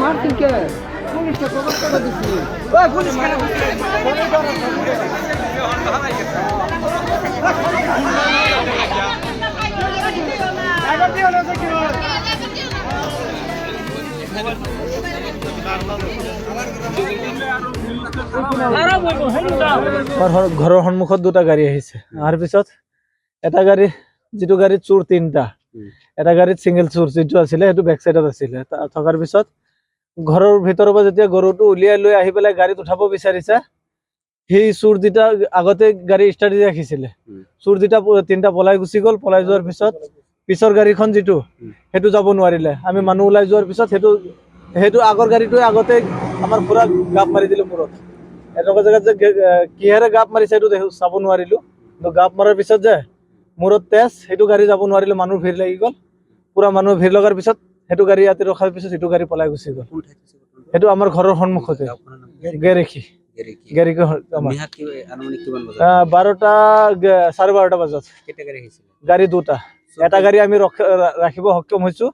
মাৰতিন কে পুলিশকে খবৰ কৰে দিছি ওই পুলিশ কেন ঘৰৰ সন্মুখত দুটা গাড়ী আহিছে অহাৰ পিছত এটা গাড়ী যিটো গাড়ীত চোৰ তিনিটা এটা গাড়ীত সিঙ্গেল চোৰ যিটো আছিলে সেইটো বেক সাইডত আছিলে থকাৰ পিছত ঘৰৰ ভিতৰৰ পৰা যেতিয়া গৰুটো উলিয়াই লৈ আহি পেলাই গাড়ীত উঠাব বিচাৰিছে সেই চোৰ দুটা আগতে গাড়ী ষ্টাৰ্ট দি ৰাখিছিলে চোৰ দুটা তিনিটা পলাই গুচি গ'ল পলাই যোৱাৰ পিছত পিছৰ গাড়ীখন যিটো সেইটো যাব নোৱাৰিলে আমি মানুহ ওলাই যোৱাৰ পিছত সেইটো আগৰ গাড়ীটোৱে আগতে আমাৰ পুৰা গাপ মাৰি দিলে মূৰত এনেকুৱা জেগাত যে কিহেৰে গাপ মাৰিছে সেইটো চাব নোৱাৰিলো কিন্তু গাপ মাৰাৰ পিছত যে মূৰত তেজ সেইটো গাড়ী যাব নোৱাৰিলে মানুহ ভিৰ লাগি গ'ল পুৰা মানুহ ভিৰ লগাৰ পিছত সেইটো গাড়ী ইয়াতে ৰখাৰ পিছত সেইটো গাড়ী পলাই গুচি গ'ল সেইটো আমাৰ ঘৰৰ সন্মুখতে গেৰেখি গেৰেখি 12টা 12:30 বজাত গাড়ী দুটা এটা গাড়ী আমি ৰাখিব সক্ষম হৈছো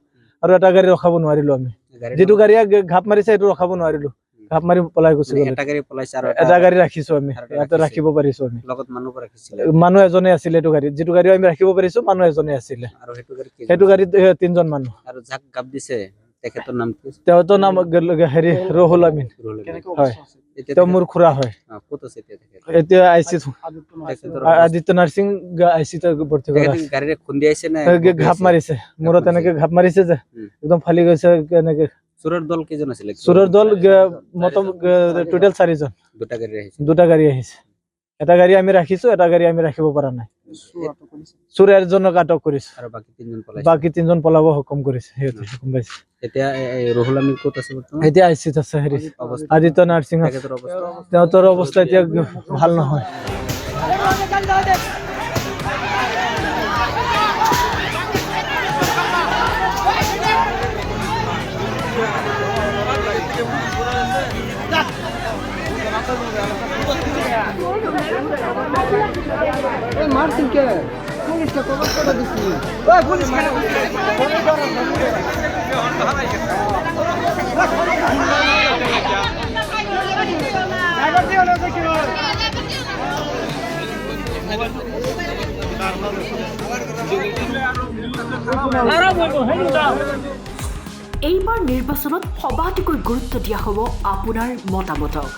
আৰু এটা গাড়ী ৰখাব নোৱাৰিলো আমি যেটো গাড়ীয়ে ঘাপ মাৰিছে সেইটো ৰখাব নোৱাৰিলো ঘাপ মাৰি পলাই গুচি গ'ল এটা গাড়ী পলাইছে আৰু এটা গাড়ী ৰাখিছো আমি ইয়াতে ৰাখিব পাৰিছো আমি লগত মানুহ ৰাখিছিলে মানুহ এজনে আছিল এটো গাড়ী যেটো গাড়ী আমি ৰাখিব পাৰিছো মানুহ এজনে আছিল আৰু হেতু গাড়ীত তিনজন মানুহ আৰু যাক গাপ দিছে তেখেতৰ নাম কি তেওঁৰ নাম হেৰি ৰহুল আমিন হয় এটা মোৰ খুৰা হয় কত আছে এতিয়া আইছি আদিত্য নাৰ্সিং আইছি তে ভৰ্তি কৰা গাড়ীৰে খুন্দি আইছে না ঘাপ মাৰিছে মূৰত এনেকে ঘাপ মাৰিছে যে একদম ফালি গৈছে এনেকে সুৰৰ দল কেজন আছিল সুৰৰ দল মতম টোটাল 4 জন দুটা গাড়ী আহিছে এটা গাড়ী আমি ৰাখিছো এটা গাড়ী আমি ৰাখিব পৰা নাই সুৰ এজনক আটক কৰিছে আৰু বাকি তিনজন পলাব হুকুম কৰিছে হেতে হুকুম পাইছে এতিয়া ৰহুল আমিন কত আছে বৰ্তমান এতিয়া আইছি আছে হেৰি আদিত্য নাৰ্সিং তেওঁৰ অৱস্থা এতিয়া ভাল নহয় মাৰতিন কে পুলিশকে খবৰ কৰে দিছি ওই পুলিশ কেন এইবাৰ নিৰ্বাচনত সবাতোকৈ গুৰুত্ব দিয়া হ'ব আপোনাৰ মতামতক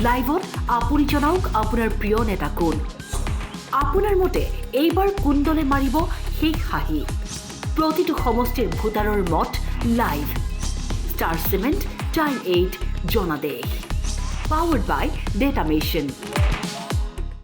লাইভত আপুনি জনাওক আপোনাৰ প্ৰিয় নেতা কোন আপোনাৰ মতে এইবাৰ কোন দলে মাৰিব সেই হাঁহি প্ৰতিটো সমষ্টিৰ ভোটাৰৰ মত লাইভ ষ্টাৰ সিমেন্ট টাইম 8 জনাদেশ পাৱাৰ্ড বাই ডেটা মেশন